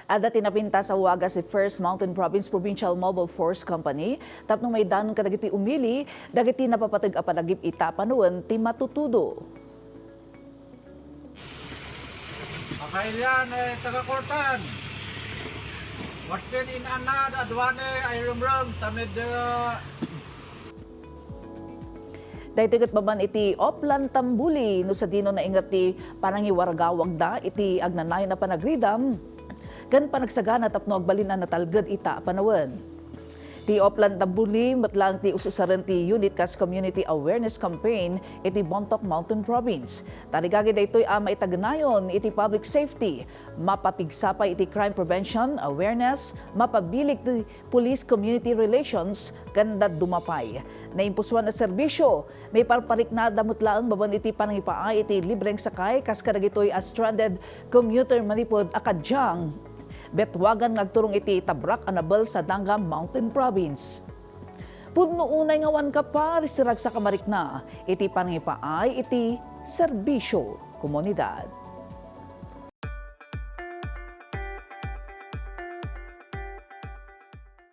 Ada tinapinta sa waga si First Mountain Province Provincial Mobile Force Company tapno may danon kadagiti umili dagiti napapatag a panagip ita panuwen ti matutudo. Makailan taga-kortan. Wastin in anad adwane ay rumrum tamid Daytoy ket baban iti OPLAN TAMBULI no sa dino na ingat ti panangiwargawag da iti agnanay na panagridam kan panagsagana tapno agbalinan na talged ita panawen. Ti OPLAN TAMBULI matlang ti ususaran ti unit kas community awareness campaign iti Bontoc Mountain Province. Tarigagi daytoy ama itagnayon iti public safety, mapapigsapay iti crime prevention awareness, mapabilik ti police community relations kanda dumapay. Naimpuswan na serbisyo, may parparik na damutlaang baban iti panangipaay iti libreng sakay kas kadagitoy as stranded commuter manipod akadyang betwagan ngagturong iti Tabrak Anabel sa Dangam Mountain Province. Pudno unay ngawan ka pa risirag sa kamarik na iti panangipaay iti serbisyo komunidad.